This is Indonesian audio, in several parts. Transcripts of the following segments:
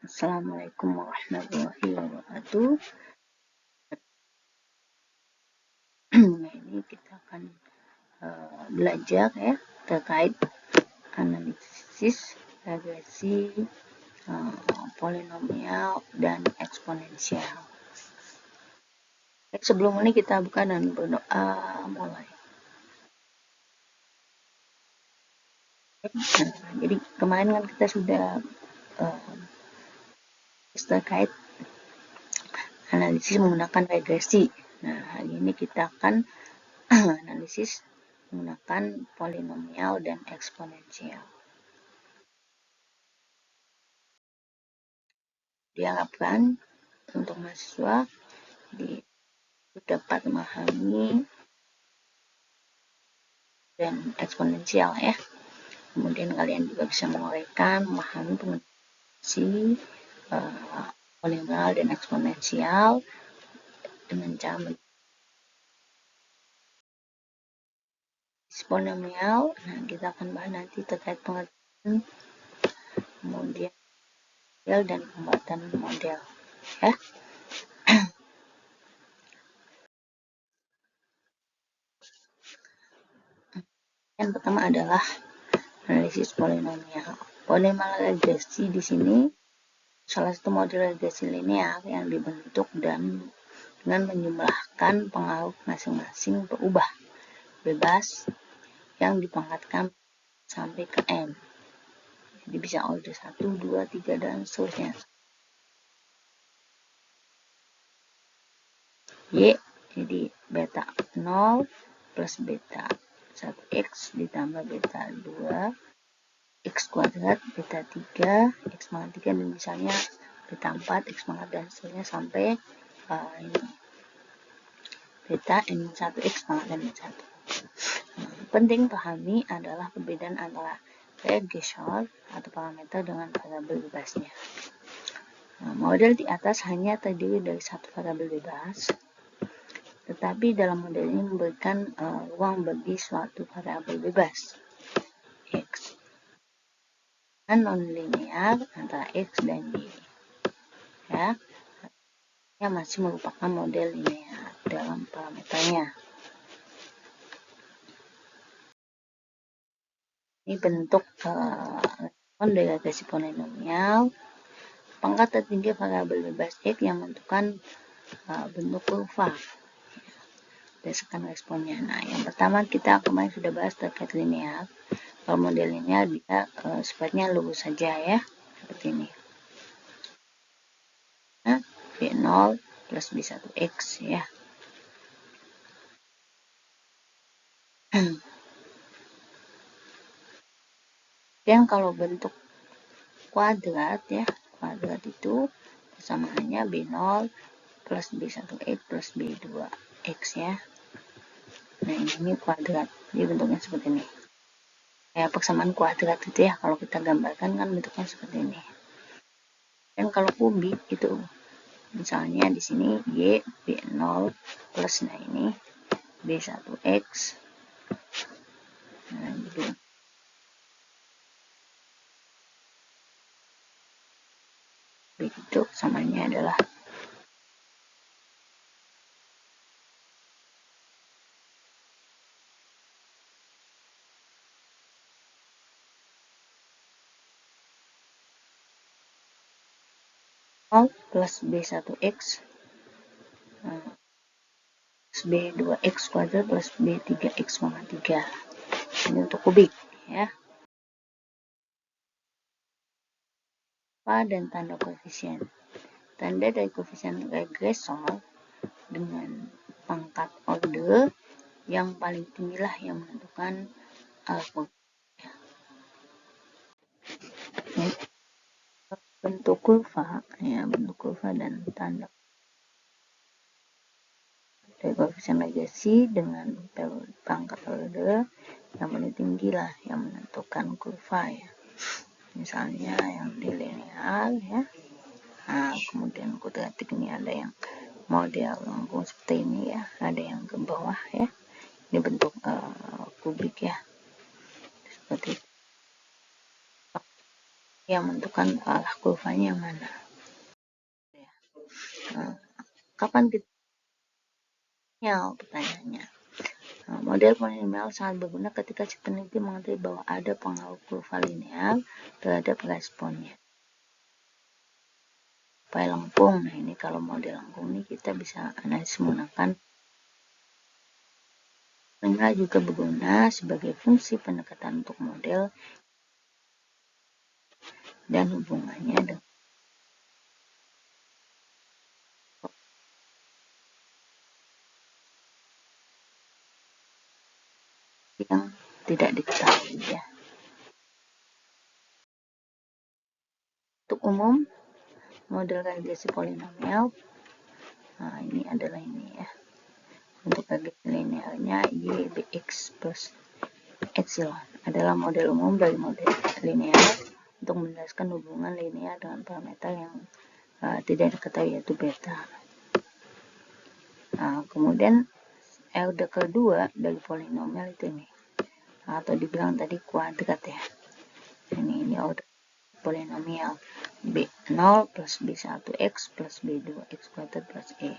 Assalamualaikum warahmatullahi wabarakatuh. Nah, ini kita akan belajar ya terkait analisis regresi polinomial dan eksponensial. Sebelum ini kita buka dan berdoa mulai. Jadi kemarin kan kita sudah terkait analisis menggunakan regresi. Nah, hari ini kita akan analisis menggunakan polinomial dan eksponensial. Diharapkan untuk mahasiswa dapat memahami dan eksponensial ya. Kemudian kalian juga bisa menguraikan, memahami fungsi polinomial dan eksponensial dengan cara polinomial. Nah, kita akan bahas nanti terkait pengertian, kemudian model dan pembuatan model ya. Yang pertama adalah analisis polinomial. Polinomial regresi di sini salah satu model regresi linear yang dibentuk dan dengan menjumlahkan pengaruh masing-masing berubah bebas yang dipangkatkan sampai ke M. Jadi bisa order 1, 2, 3, dan seterusnya. Y, jadi beta 0 plus beta 1x ditambah beta 2, x kuadrat, beta 3, x pangkat 3, dan misalnya beta 4, x pangkat, dan seterusnya sampai ini beta n-1x pangkat n-1. Penting pahami adalah perbedaan antara regresor atau parameter dengan variabel bebasnya. Model di atas hanya terdiri dari satu variabel bebas, tetapi dalam model ini memberikan ruang bagi suatu variabel bebas x dan non-linear antara x dan y. Ya, yang masih merupakan model linear dalam parameternya. Ini bentuk dari regresi polinomial. Pangkat tertinggi variabel bebas x yang menentukan bentuk kurva berdasarkan responnya. Nah, yang pertama kita kemarin sudah bahas terkait linear. Kalau model linear dia sifatnya lurus saja ya, seperti ini. Nah, B0 plus B1x ya. Dan kalau bentuk kuadrat ya, kuadrat itu persamaannya B0 plus B1x plus B2x ya. Nah, ini kuadrat, jadi bentuknya seperti ini. Ya, persamaan kuadrat itu ya, kalau kita gambarkan kan bentuknya seperti ini. Dan kalau kubik itu misalnya di sini Y B0 plus, nah ini B1x. Nah, gitu. Begitu samanya adalah plus B1x plus B2x kuadrat plus B3x pangkat 3. Ini untuk kubik ya. Dan tanda koefisien. Tanda dari koefisien regresor dengan pangkat order yang paling tinggilah yang menentukan bentuk kurva ya, bentuk kurva dan tanda dari koefisien regresi dengan pangkat order yang paling tinggi lah yang menentukan kurva ya. Misalnya yang di linear ya. Nah, kemudian kuadratik ini ada yang model lengkung seperti ini ya, ada yang ke bawah ya. Ini bentuk kubik ya, seperti itu. yang menentukan arah kurvanya yang mana. Nah, kapan kita pertanyaannya? Nah, model polinomial sangat berguna ketika si peneliti mengetahui bahwa ada pengaruh kurva linear terhadap responnya. Supaya lengkung, nah ini kalau model lengkung ini kita bisa analisis menggunakan polinomial juga berguna sebagai fungsi pendekatan untuk model dan hubungannya dengan yang tidak diketahui ya. Untuk umum, model regresi polinomial, nah ini adalah ini ya. Untuk regresi linearnya y bx plus epsilon adalah model umum dari model linear untuk menjelaskan hubungan linear dengan parameter yang tidak diketahui yaitu beta. Nah, kemudian order kedua dari polinomial itu nih, atau dibilang tadi kuadrat ya. Ini order polinomial b0 plus b1x plus b2x kuadrat plus e.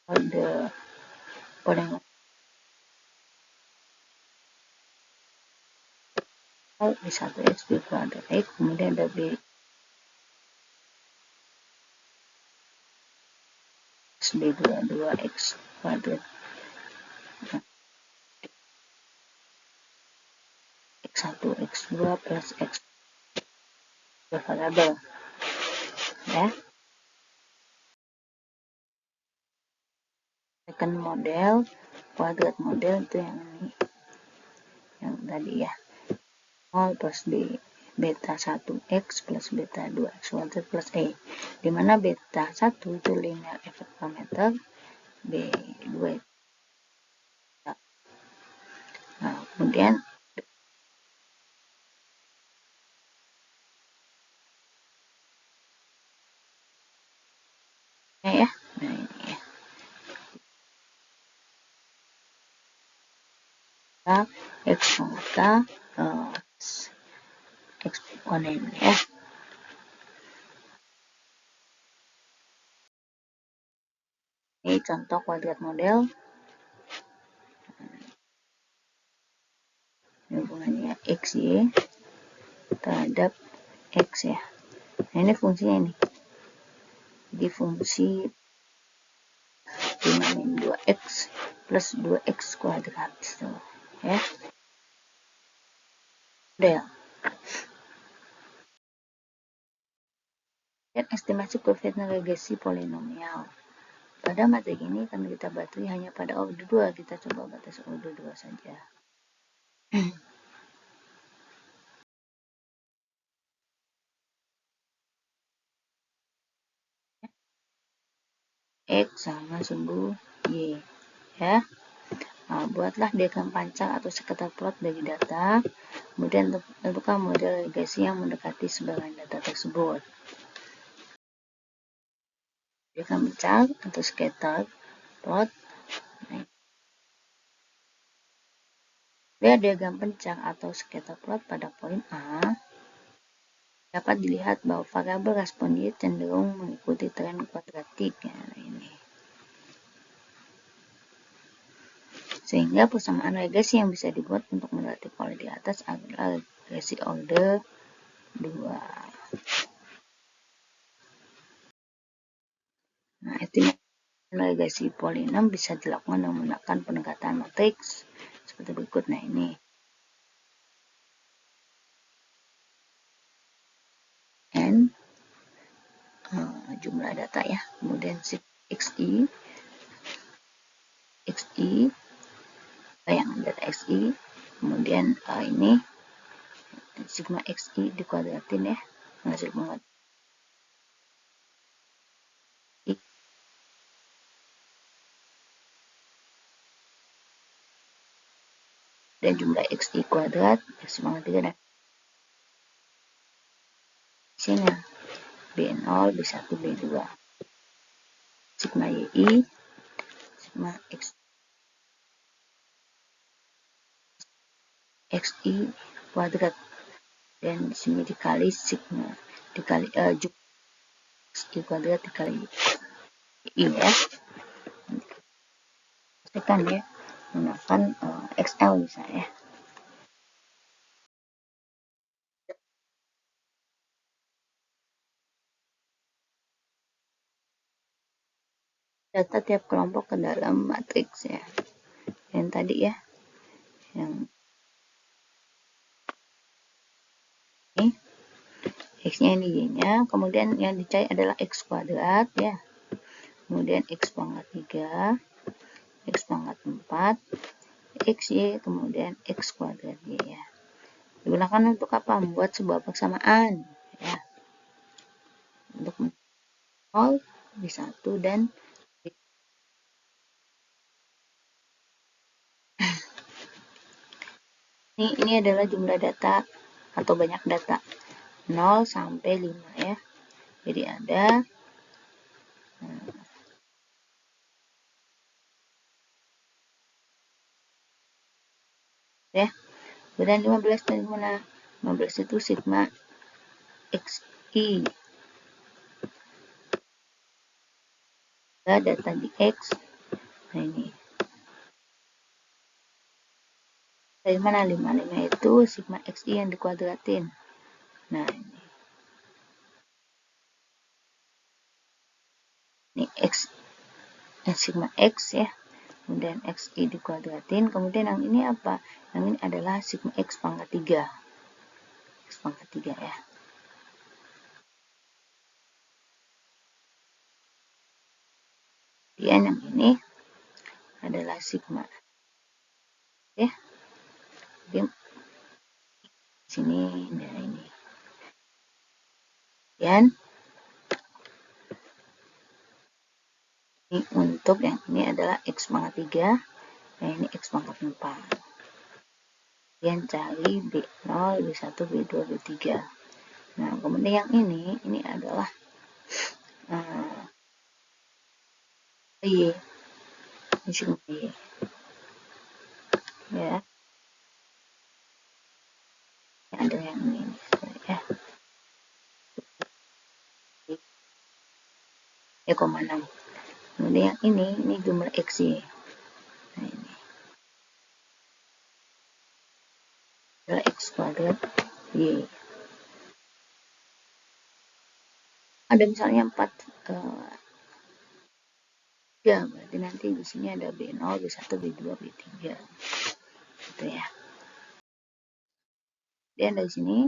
Order polinomial b1x b kuadrat x, kemudian ada b b22x kuadrat x1 x2 plus x variabel ya. Second model kuadrat model itu yang ini, yang tadi ya, 0 plus b beta 1x plus beta 2x kuadrat plus e, dimana beta 1 itu linear effect parameter, b2. Nah, kemudian ya, nah ini ya, x angka eksponen ya. Ini contoh kuadrat model, hubungannya xy terhadap x ya. Nah, ini fungsinya ini, di fungsi 5-2x plus 2x kuadrat gitu, ya. Model dan estimasi koefisien regresi polinomial. Pada materi ini akan kita batui hanya pada order 2, kita coba batas order 2 saja. X sama sumbu Y ya. Nah, buatlah diagram pancar atau sekitar plot dari data, kemudian tentukan model regresi yang mendekati sebagian data tersebut. Diagram pancar atau scatter plot. Lihat diagram pancar atau scatter plot pada poin A. Dapat dilihat bahwa variabel respon Y cenderung mengikuti tren kuadratik ya, ini. Sehingga persamaan regresi yang bisa dibuat untuk mendekati pola di atas adalah regresi order 2. Nah, estimasi regresi polinom bisa dilakukan dengan menggunakan pendekatan matriks seperti berikut. Nah, ini n jumlah data ya, kemudian xi bayangan data xi, kemudian ini sigma xi dikuadratin ya, menghasilkan kuadrat dan jumlah xi kuadrat semangat 3 dan sini b0 b1 b2 sigma yi sigma xi kuadrat, dan di sini dikali sigma dikali i kuadrat dikali i ya. Tekan ya menggunakan XL misalnya. Data tiap kelompok ke dalam matriks ya. Yang tadi ya, yang ini x-nya ini y-nya, kemudian yang dicari adalah x kuadrat ya. Kemudian x pangkat 3, x pangkat 4, xy, kemudian x kuadrat y ya. Digunakan untuk apa? Membuat sebuah persamaan ya. Untuk 0, B1 dan ini adalah jumlah data atau banyak data 0 sampai 5 ya. Jadi ada ya. Kemudian 15 dari mana? 15 itu sigma xi. Data di x. Nah ini. Dari mana 5? 5 itu sigma xi yang dikuadratin. Nah ini. Ini x sigma x ya. Kemudian xi dikuadratin. Kemudian yang ini apa? Yang ini adalah sigma x pangkat 3. X pangkat 3 ya. Kemudian yang ini adalah sigma ya. Jadi sini nah ini. Dan ini untuk yang ini adalah x pangkat 3, nah ini x pangkat 4. Kemudian cari B0, B1, B2, B3. Nah, kemudian yang ini adalah Y. Ini sigma Y. Ya. Ada yang ini ya. Ya, 6. Kemudian yang ini jumlah XY. Nah, ini adalah X kuadrat Y. Ada misalnya 4 3, berarti nanti di sini ada B0, B1, B2, B3. Gitu ya. Dan dari sini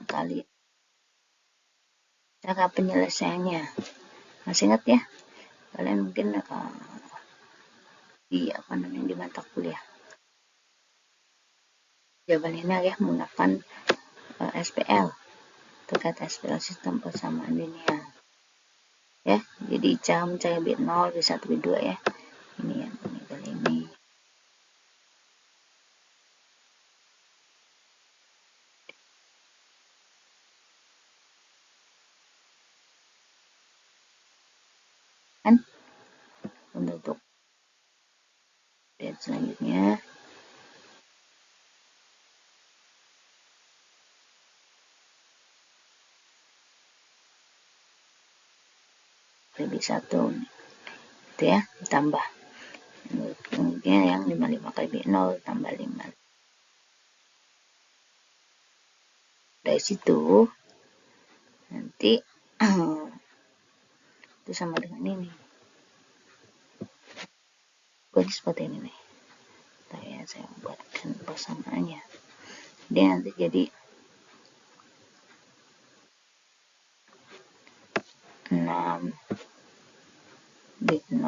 kali cara penyelesaiannya. Masih ingat ya? Kalian mungkin di mata kuliah jawabannya ya menggunakan SPL terkait SPL sistem persamaan linear ya. Jadi cara mencari B0, B1, B2 ya. Ini yang kali ini. Kan untuk lihat selanjutnya lebih 1 itu ya, tambah kemudian yang 55 kali B0 tambah 5. Dari situ nanti itu sama dengan ini. Jadi seperti ini nih. Saya buatkan persamaannya. Dia nanti jadi 6 B0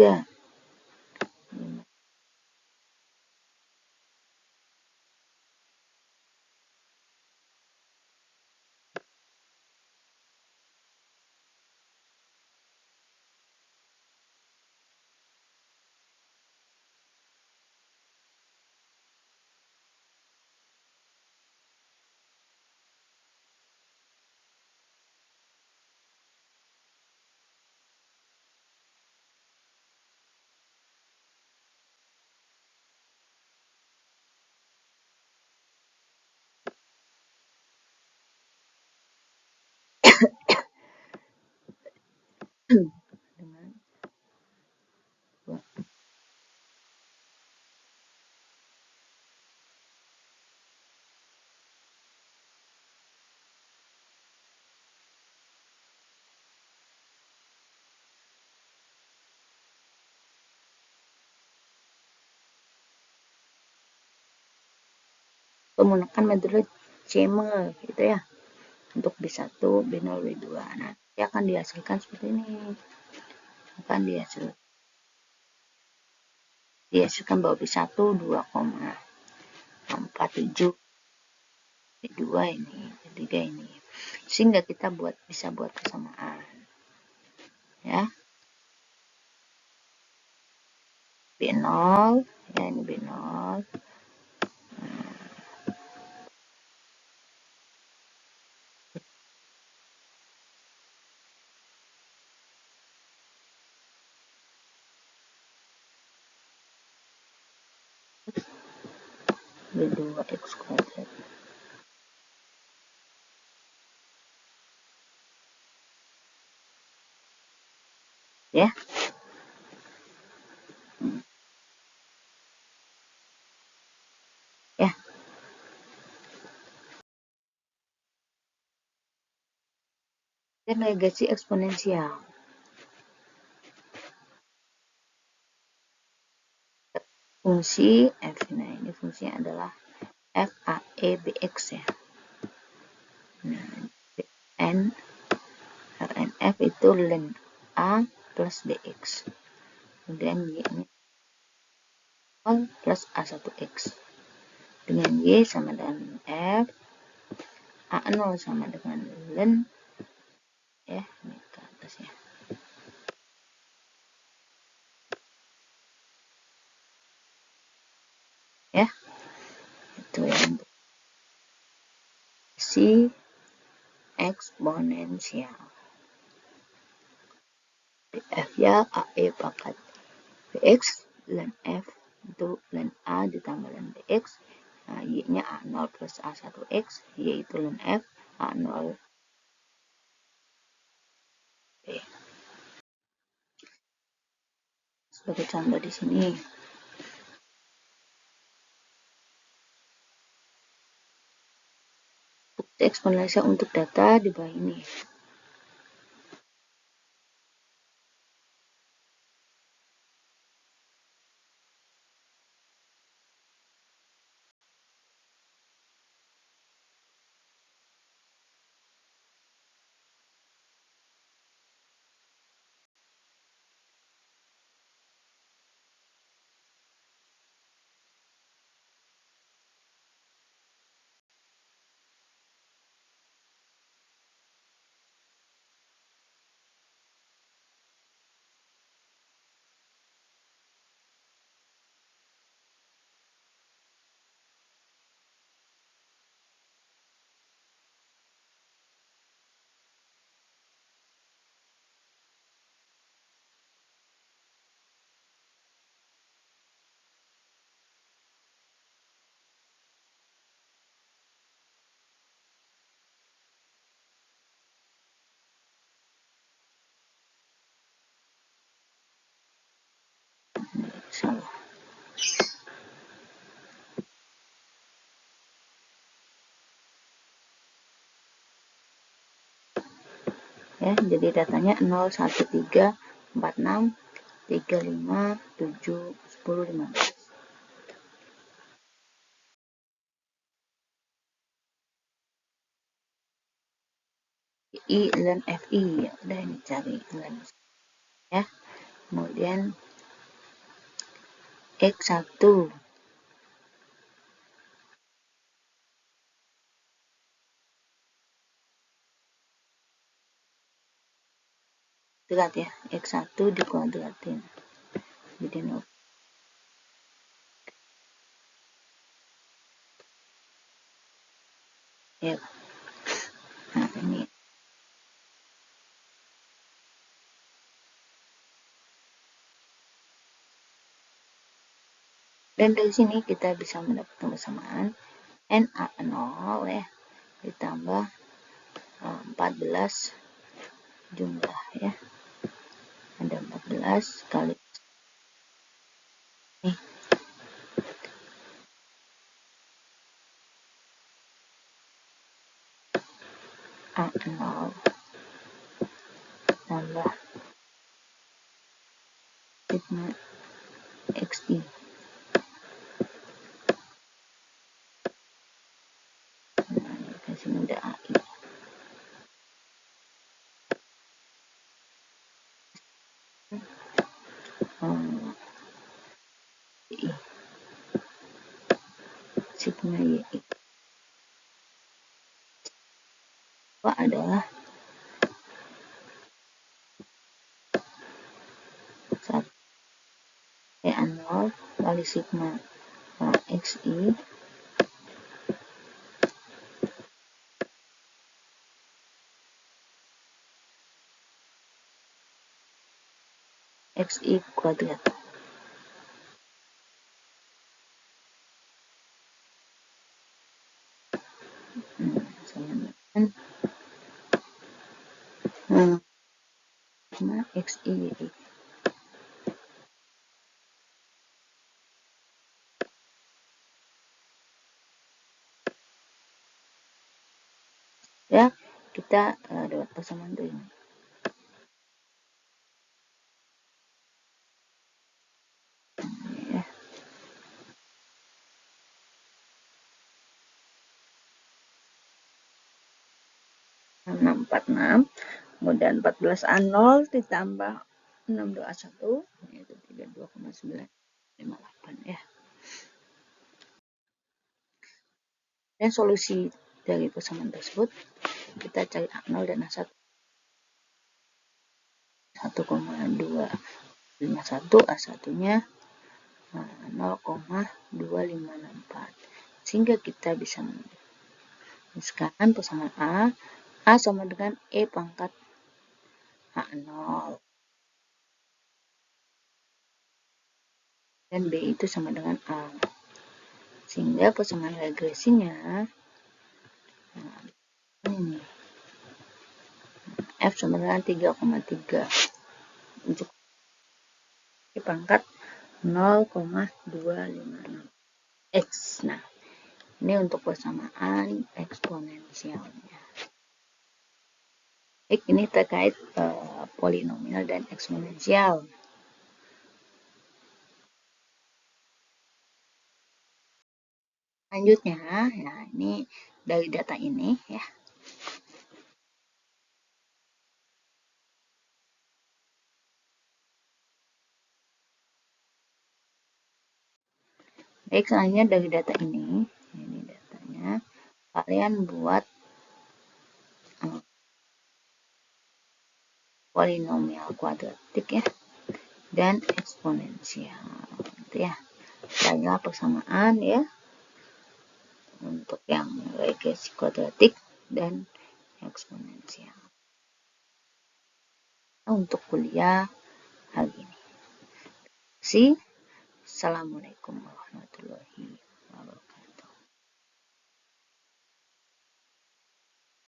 3. Dengan menggunakan metode CME gitu ya, untuk B1, B0, B2. Nanti akan dihasilkan seperti ini. Akan dihasilkan bahwa B1 2,47, B2 ini, B3 ini. Sehingga kita bisa buat persamaan. Ya. B0, ya ini B0. B2 X kuadrat. Ya. Ya. Dan negasi eksponensial. Fungsi f, nah ini fungsinya adalah f a e bx ya. Nah, n Rn f itu ln a plus bx. Kemudian y ini 0 plus a1x. Dengan y sama dengan f, a0 sama dengan ln, ya ini ke atasnya. Ya, itu ya untuk si eksponensial. F ya AE pangkat BX ln F itu ln A ditambah ln BX. Nah, Y-nya A0 plus A1X, yaitu ln F A0 B. Sebagai contoh di sini. Bukti eksponensial untuk data di bawah ini. Salah. Ya, jadi datanya 0, 1, 3, 4, 6, 3, 5, 7, 10, 15. I ln FI, ya udah ini cari ln ya. Kemudian X1. Kuadrat ya, X1 dikuadratin. Jadi 0. Ya. Nah, ini. Dan dari sini kita bisa mendapatkan persamaan NA0 ya, ditambah 14 jumlah ya. Ada 14 kali nih. A0 tambah sigma XI. Nah, kasih mudah AI. Sigma YI adalah 1 E0 kali sigma XI XI kuadrat. Sama dengan sigma XI YI. Ya, kita dapat persamaan tuh ini. Ya. 646, kemudian 14A0 ditambah 621 yaitu 32,958 ya. Dan solusi dari persamaan tersebut kita cari A0 dan A1. 1,251, A1-nya 0,2564. Sehingga kita bisa menuliskan persamaan A sama dengan E pangkat A0. Dan B itu sama dengan A. Sehingga persamaan regresinya ini F sama dengan 3,3 untuk E pangkat 0,256 X. Nah, ini untuk persamaan eksponensialnya. Baik, ini terkait polinomial dan eksponensial. Selanjutnya, ya ini dari data ini ya. Baik, selanjutnya dari data ini datanya, kalian buat polinomial kuadratik ya dan eksponensial gitu ya. Carilah persamaan ya untuk yang regresi kuadratik dan eksponensial untuk kuliah hari ini. Assalamualaikum warahmatullahi wabarakatuh.